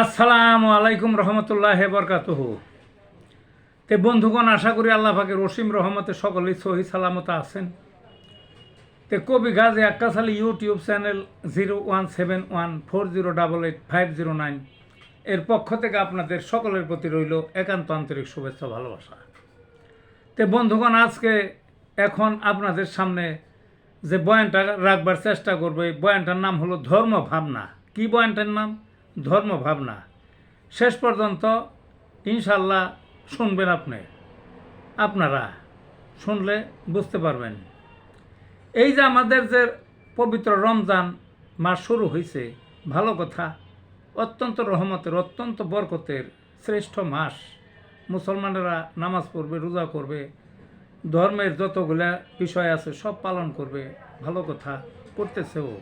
আসসালামু আলাইকুম রহমতুল্লাহ বরকাতুহু। তে বন্ধুগণ, আশা করি আল্লাহ পাকের অসীম রহমতে সকলেই সহি সালামত আছেন। তে কবি গাজী আক্কাস আলী ইউটিউব চ্যানেল 017140885009 এর পক্ষ থেকে আপনাদের সকলের প্রতি রইল একান্ত আন্তরিক শুভেচ্ছা ভালোবাসা। তে বন্ধুগণ, আজকে এখন আপনাদের সামনে যে বয়ানটা রাখবার চেষ্টা করবে, বয়ানটার নাম হলো ধর্ম ভাবনা। কি বয়ানটার নাম? ধর্ম ভাবনা। শেষ পর্যন্ত ইনশাল্লাহ শুনবেন। আপনারা শুনলে বুঝতে পারবেন। এই যে আমাদের যে পবিত্র রমজান মাস শুরু হয়েছে, ভালো কথা, অত্যন্ত রহমতের, অত্যন্ত বরকতের শ্রেষ্ঠ মাস। মুসলমানেরা নামাজ পড়বে, রোজা করবে, ধর্মের যতগুলা বিষয় আছে সব পালন করবে, ভালো কথা, করতেছেও।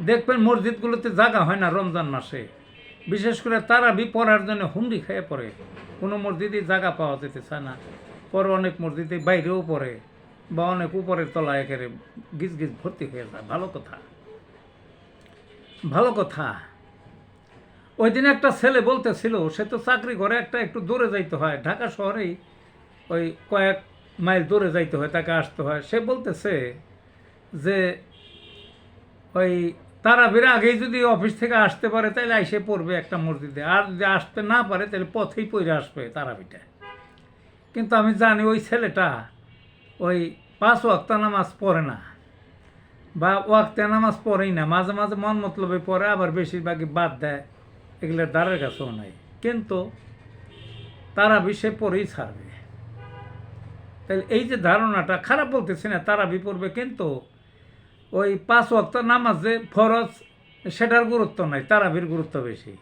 দেখবেন মসজিদগুলোতে জায়গা হয় না রমজান মাসে, বিশেষ করে তারাবি পড়ার জন্য হুমড়ি খেয়ে পড়ে। কোনো মসজিদে জায়গা পাওয়া যেতে চায় না, পরে অনেক মসজিদে বাইরেও পড়ে বা অনেক উপরের তলায় একেবারে গিজ গিজ ভর্তি হয়ে যায়। ভালো কথা, ভালো কথা। ওই দিন একটা ছেলে বলতেছিল, সে তো চাকরি করে, একটু দূরে যাইতে হয়, ঢাকা শহরেই ওই কয়েক মাইল দূরে যাইতে হয়, তাকে আসতে হয়। সে বলতেছে যে ওই তারাবির আগেই যদি অফিস থেকে আসতে পারে তাহলে আইসে পড়বে একটা মসজিদে, আর যদি আসতে না পারে তাহলে পথেই পড়ে আসবে তারাবিটা। কিন্তু আমি জানি ওই ছেলেটা ওই 5 ওয়াক্ত নামাজ পড়ে না, বা ওয়াক্তে নামাজ পড়েই না, মাঝে মাঝে মন মতলবে পড়ে, আবার বেশিরভাগই বাদ দেয়, এগুলোর দ্বারের কাছেও নাই। কিন্তু তারাবি সে পড়েই ছাড়বে। তাহলে এই যে ধারণাটা, খারাপ বলতেছি না, তারাবি পড়বে, কিন্তু ওই 5 ওয়াক্ত নামাজ যে ফরজ, সেটার গুরুত্ব নাই, তারাবির গুরুত্ব বেশি।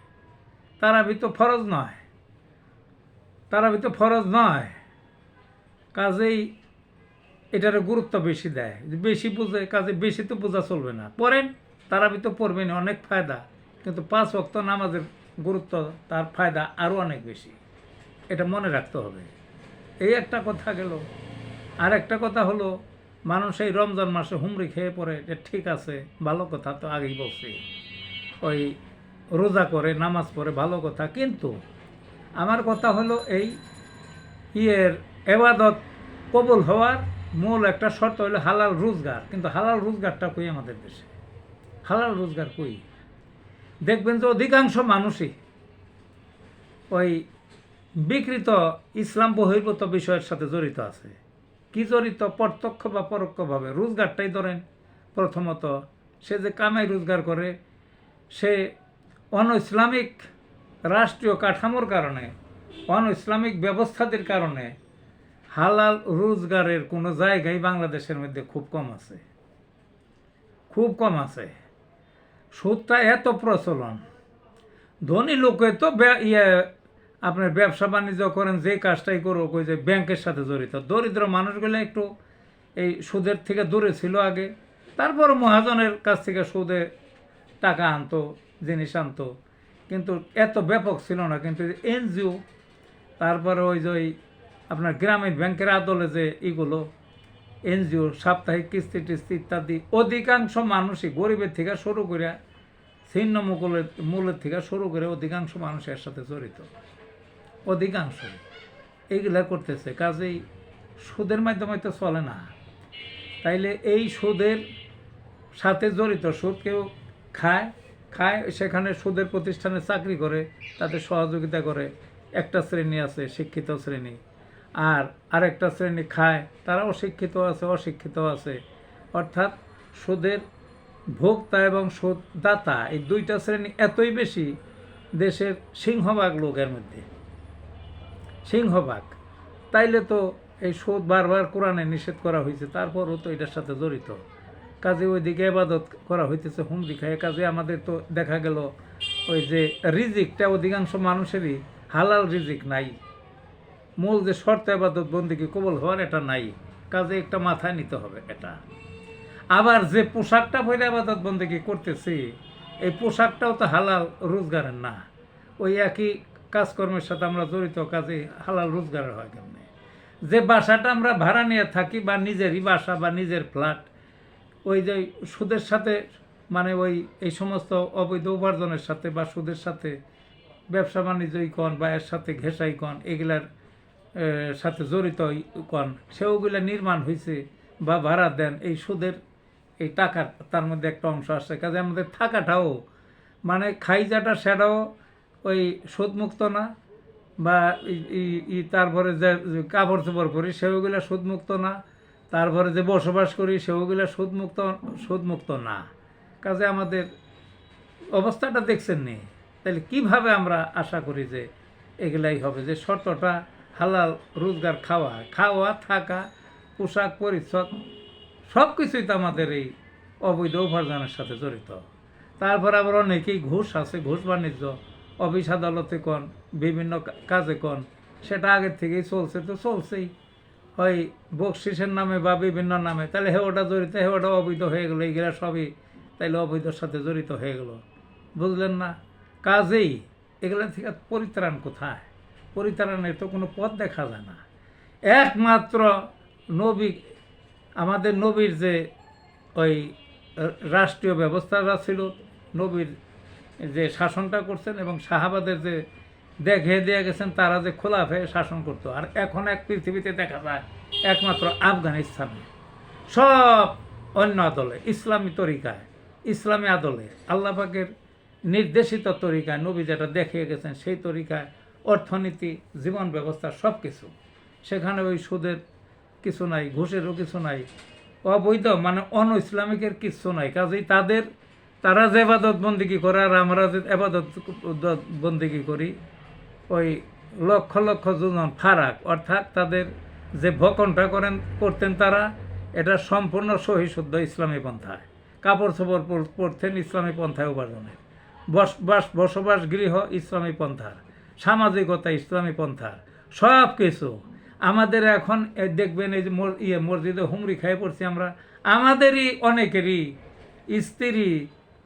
তারাবি তো ফরজ নয়, তারাবি তো ফরজ নয়, কাজেই এটার গুরুত্ব বেশি দেয়, বেশি বুঝে, কাজে বেশি তো বোঝা চলবে না। পড়েন, তারাবি তো পড়বেন, অনেক ফায়দা, কিন্তু 5 ওয়াক্ত নামাজের গুরুত্ব, তার ফায়দা আরও অনেক বেশি। এটা মনে রাখতে হবে। এই একটা কথা গেল। আর একটা কথা হলো, মানুষ এই রমজান মাসে হুমড়ি খেয়ে পড়ে, যে ঠিক আছে, ভালো কথা, তো আগেই বলছি, ওই রোজা করে, নামাজ পড়ে, ভালো কথা, কিন্তু আমার কথা হলো এই এবাদত কবুল হওয়ার মূল একটা শর্ত হলো হালাল রোজগার। কিন্তু হালাল রোজগারটা কই আমাদের দেশে? হালাল রোজগার কই? দেখবেন যে অধিকাংশ মানুষই ওই বিকৃত ইসলাম বহির্ভূত বিষয়ের সাথে জড়িত আছে। কি জড়িত? প্রত্যক্ষ বা পরোক্ষভাবে। রোজগারটাই ধরেন, প্রথমত সে যে কামাই রোজগার করে, সে অন ইসলামিক রাষ্ট্রীয় কাঠামোর কারণে, অন ইসলামিক ব্যবস্থাদের কারণে হালাল রোজগারের কোনো জায়গায় বাংলাদেশের মধ্যে খুব কম আছে, খুব কম আছে। সুদটা এত প্রচলন, ধনী লোকে তো আপনার ব্যবসা বাণিজ্য করেন, যে কাজটাই করুক, ওই যে ব্যাংকের সাথে জড়িত। দরিদ্র মানুষগুলো একটু এই সুদের থেকে দূরে ছিল আগে, তারপর মহাজনের কাছ থেকে সুদে টাকা আনতো, জিনিস আনতো, কিন্তু এত ব্যাপক ছিল না। কিন্তু এনজিও, তারপরে ওই যে আপনার গ্রামীণ ব্যাংকের আদলে যে এগুলো এনজিও, সাপ্তাহিক কিস্তি টিস্তি ইত্যাদি, অধিকাংশ মানুষই গরিবের থেকে শুরু করে, ছিন্ন মূলের থেকে শুরু করে অধিকাংশ মানুষ এর সাথে জড়িত, অধিকাংশ এইগুলা করতেছে। কাজেই সুদের মাধ্যমে তো চলে না। তাইলে এই সুদের সাথে জড়িত, সুদ কেউ খায়, সেখানে সুদের প্রতিষ্ঠানে চাকরি করে, তাদের সহযোগিতা করে। একটা শ্রেণী আছে শিক্ষিত শ্রেণী, আর আরেকটা শ্রেণী খায়, তারা অশিক্ষিত আছে। অর্থাৎ সুদের ভোক্তা এবং সুদদাতা, এই দুইটা শ্রেণী এতই বেশি দেশের সিংহভাগ লোকের মধ্যে, সিংহভাগ। তাইলে তো এই সুদ বারবার কোরআনে নিষেধ করা হয়েছে, তারপরও তো এটার সাথে জড়িত। কাজে ওইদিকে ইবাদত করা হইতেছে হুমড়ি খায়। কাজে আমাদের তো দেখা গেল ওই যে রিজিকটা অধিকাংশ মানুষেরই হালাল রিজিক নাই, মূল যে শর্ত ইবাদত বন্দেগী কবুল হওয়ার, এটা নাই। কাজে একটা মাথায় নিতে হবে এটা। আবার যে পোশাকটা পরে ইবাদত বন্দেগী করতেছি, এই পোশাকটাও তো হালাল রোজগারের না। ওই একই কাজকর্মের সাথে আমরা জড়িত, কাজে হালাল রোজগারের হয় কেমনে? যে বাসাটা আমরা ভাড়া নিয়ে থাকি, বা নিজেরই বাসা বা নিজের ফ্ল্যাট, ওই যে সুদের সাথে, মানে ওই এই সমস্ত অবৈধ উপার্জনের সাথে বা সুদের সাথে ব্যবসা বাণিজ্যই কন বা এর সাথে ঘেঁষাই কন এগুলার সাথে জড়িত কন সেগুলা নির্মাণ হয়েছে বা ভাড়া দেন এই সুদের এই টাকার তার মধ্যে একটা অংশ আসছে। কাজে আমাদের থাকাটাও মানে খাইজাটা সেটাও ওই সুদমুক্ত না, বা তারপরে যে কাপড় চোপড় করি সেগুলো সুদমুক্ত না, তারপরে যে বসবাস করি সেগুলো সুদমুক্ত না। কাজে আমাদের অবস্থাটা দেখছেন নি, তাহলে কিভাবে আমরা আশা করি যে এগুলাই হবে, যে শর্তটা হালাল রোজগার, খাওয়া খাওয়া থাকা পোশাক পরিচ্ছদ সব কিছুই তো আমাদের এই অবৈধ উপার্জনের সাথে জড়িত। তারপর আবার অনেকেই ঘুষ আছে, ঘুষ বাণিজ্য অফিস আদালতে কন বিভিন্ন কাজে কন সেটা আগের থেকেই চলছে, তো চলছেই হয় বকশিসের নামে বা বিভিন্ন নামে, তাহলে ওটা জড়িত, ওটা অবৈধ হয়ে গেলো, এইগুলা সবই তাইলে অবৈধর সাথে জড়িত হয়ে গেল, বুঝলেন না? কাজেই এগুলো থেকে পরিত্রাণ কোথায়? পরিত্রাণের তো কোনো পথ দেখা যায় না। একমাত্র নবী, আমাদের নবীর যে ওই রাষ্ট্রীয় ব্যবস্থাটা ছিল, নবীর যে শাসনটা করছেন এবং সাহাবাদের যে দেখে দিয়ে গেছেন তারা যে খোলাফে শাসন করতো। আর এখন এক পৃথিবীতে দেখা যায় একমাত্র আফগানিস্তানে সব অন্য আদলে ইসলামী তরিকায়, ইসলামী আদলে আল্লাহ পাকের নির্দেশিত তরিকায় নবী যেটা দেখিয়ে গেছেন সেই তরিকায় অর্থনীতি, জীবন ব্যবস্থা সব কিছু, সেখানে ওই সুদের কিছু নাই, ঘুষেরও কিছু নাই, অবৈধ মানে অন ইসলামিকের কিছু নাই। কাজেই তারা যে এবাদত বন্দিগি করে আর আমরা যে এবাদত বন্দিগি করি ওই লক্ষ লক্ষ যোজন ফারাক, অর্থাৎ তাদের যে ভকনটা করতেন তারা এটা সম্পূর্ণ সহিশুদ্ধ ইসলামী পন্থায়, কাপড় চোপড় পরতেন ইসলামী পন্থায় উপার্জনের, বসবাস গৃহ ইসলামী পন্থার, সামাজিকতা ইসলামী পন্থার, সব কিছু আমাদের এখন দেখবেন এই যে মসজিদে হুমরি খাই পড়ছি আমরা, আমাদেরই অনেকেরই স্ত্রী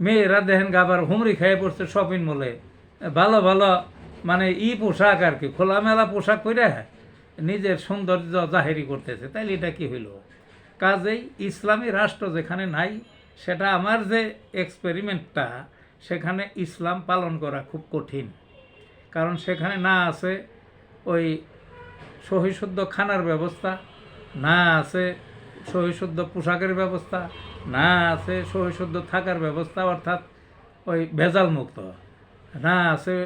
মেয়েরা দেখেন আবার হুমরি খাইয়ে পড়ছে শপিং মলে, ভালো ভালো মানে পোশাক আর কি, খোলামেলা পোশাক করে নিজের সৌন্দর্য জাহেরি করতেছে, তাইলে এটা কি হইল? কাজেই ইসলামী রাষ্ট্র যেখানে নাই, সেটা আমার যে এক্সপেরিমেন্টটা, সেখানে ইসলাম পালন করা খুব কঠিন। কারণ সেখানে না আছে ওই সহিশুদ্ধ খানার ব্যবস্থা, না আছে সহিশুদ্ধ পোশাকের ব্যবস্থা, না আছে সহিশুদ্ধ থাকার ব্যবস্থা অর্থাৎ ওই ভেজাল মুক্ত, না আছে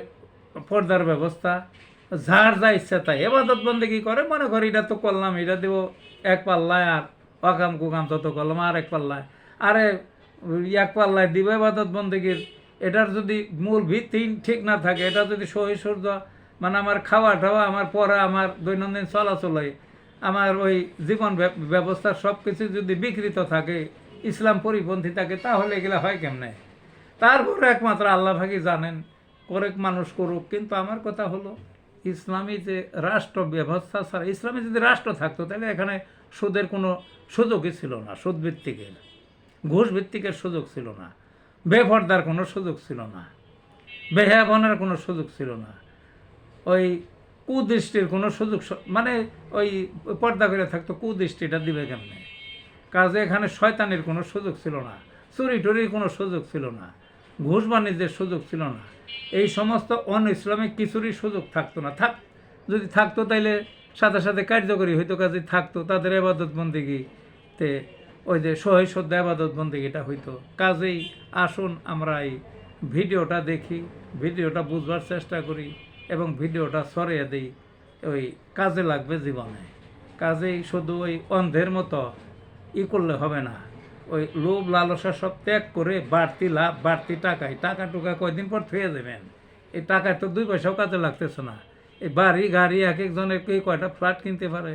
পর্দার ব্যবস্থা। যার যা ইচ্ছা তাই এবাদত বন্দেগী করে, মনে করি এটা তো করলাম, এটা দেব এক পাল্লায়, আর অকাম কুকাম তত করলাম আর এক পাল্লায়, আরে এক পাল্লায় দিব এবাদত বন্দেগীর। এটার যদি মূল ভিত্তি ঠিক না থাকে, এটা যদি সহিশুদ্ধ মানে আমার খাওয়া টাওয়া, আমার পড়া, আমার দৈনন্দিন চলাচলে, আমার ওই জীবন ব্যবস্থা সব কিছু যদি বিকৃত থাকে, ইসলাম পরিপন্থী থাকে, তাহলে এগুলো হয় কেমনে? তারপরে একমাত্র আল্লাহ ভাগই জানেন, করেক মানুষ করুক। কিন্তু আমার কথা হলো ইসলামী যে রাষ্ট্র ব্যবস্থা ছাড়া, ইসলামী যদি রাষ্ট্র থাকতো তাহলে এখানে সুদের কোনো সুযোগই ছিল না, সুদ ভিত্তিকের, ঘুষ ভিত্তিকের সুযোগ ছিল না, বেপর্দার কোনো সুযোগ ছিল না, বেহাবনের কোনো সুযোগ ছিল না, ওই কুদৃষ্টির কোনো সুযোগ, মানে ওই পর্দা করে থাকতো, কুদৃষ্টিটা দিবে কেমনে? কাজে এখানে শয়তানের কোনো সুযোগ ছিল না, চুরি টুরির কোনো সুযোগ ছিল না, ঘুষ বাণিজ্যের সুযোগ ছিল না, এই সমস্ত অন ইসলামিক কিছুরই সুযোগ থাকতো না। যদি থাকতো তাইলে সাথে সাথে কার্যকরী হইতো, কাজে থাকতো তাদের আবাদত বন্দেগীতে, ওই যে সহিশুদ্ধ আবাদত বন্দেগীটা হইতো। কাজেই আসুন আমরা এই ভিডিওটা দেখি, ভিডিওটা বুঝবার চেষ্টা করি এবং ভিডিওটা ছড়িয়ে দিই, ওই কাজে লাগবে জীবনে। কাজেই শুধু ওই অন্ধের মতো করলে হবে না, ওই লোভ লালসা সব ত্যাগ করে বাড়তি লাভ, বাড়তি টাকা টুকা কয়দিন পর থুয়ে দেবেন, এই টাকায় তো 2 পয়সাও কাজে লাগতেছে না। এই বাড়ি গাড়ি এক একজনের কে কয়টা ফ্ল্যাট কিনতে পারে,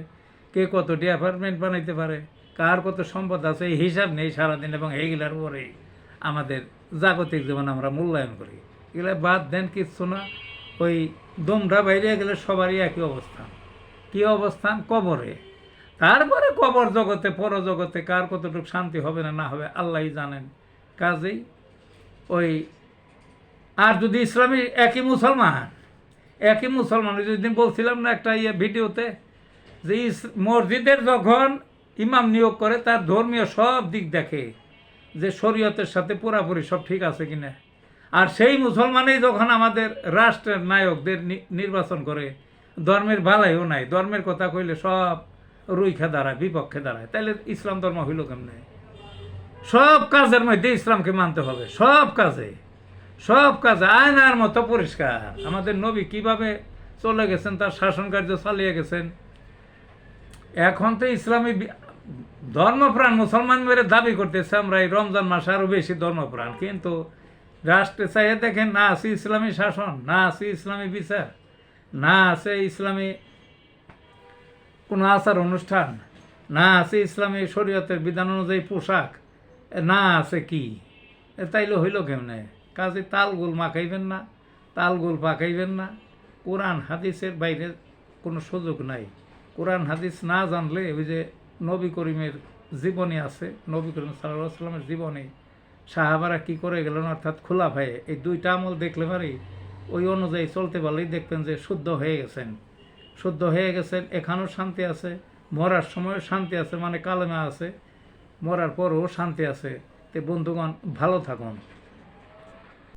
কে কতটি অ্যাপার্টমেন্ট বানাইতে পারে, কার কত সম্পদ আছে, এই হিসাব নেই সারাদিন। এবং এইগুলার পরে আমাদের জাগতিক জীবন আমরা মূল্যায়ন করি, এগুলা বাদ দেন, কিচ্ছু না। ওই দমটা বাইরে গেলে সবারই একই অবস্থান। কী অবস্থান? কবরে। তারপরে কবর জগতে, পরজগতে কার কতটুকু শান্তি হবে না হবে আল্লাহই জানেন। কাজেই ওই আর যদি ইসলামী একই মুসলমান যেদিন বলছিলাম না একটা ভিডিওতে, যে মসজিদের যখন ইমাম নিয়োগ করে তার ধর্মীয় সব দিক দেখে, যে শরীয়তের সাথে পুরাপুরি সব ঠিক আছে কিনা। আর সেই মুসলমানেই যখন আমাদের রাষ্ট্রের নায়কদের নির্বাচন করে, ধর্মের ভালাইও নাই, ধর্মের কথা কইলে সব রুইখা দাঁড়ায়, বিপক্ষে দাঁড়ায়, তাইলে ইসলাম ধর্ম হইল কেমনে? সব কাজের মধ্যে ইসলামকে মানতে হবে, সব কাজে, সব কাজে আয়নার মতো পরিষ্কার। আমাদের নবী কিভাবে চলে গেছেন, তার শাসন কার্য চালিয়ে গেছেন। এখন তো ইসলামী ধর্মপ্রাণ মুসলমান মেরে দাবি করতেছে আমরা এই রমজান মাসে আরও বেশি ধর্মপ্রাণ, কিন্তু রাষ্ট্রে চাইয়ে দেখেন না আছে ইসলামী শাসন, না আছে ইসলামী বিচার, না আছে ইসলামী কোনো আচার অনুষ্ঠান, না আছে ইসলামী শরীয়তের বিধান অনুযায়ী পোশাক, না আছে কি? তাইলে হইল কেমনে? কাজে তালগোল মাখাইবেন না, তালগোল পাকাইবেন না। কোরআন হাদিসের বাইরে কোনো সুযোগ নাই। কোরআন হাদিস না জানলে ওই যে নবী করিমের জীবনী আছে, নবী করিম সাল্লাল্লাহু আলাইহি সাল্লামের জীবনী সাহাবারা কি করে গেলেন, অর্থাৎ খোলা ভাইয়ে এই দুইটা আমল দেখলে পারি ওই অনুযায়ী চলতে পারলেই দেখবেন যে শুদ্ধ হয়ে গেছেন, শুদ্ধ হয়ে গেছেন। এখানেও শান্তি আছে, মরার সময়ও শান্তি আছে, মানে কালেমা আছে, মরার পরও শান্তি আছে। তো বন্ধুগণ, ভালো থাকুন।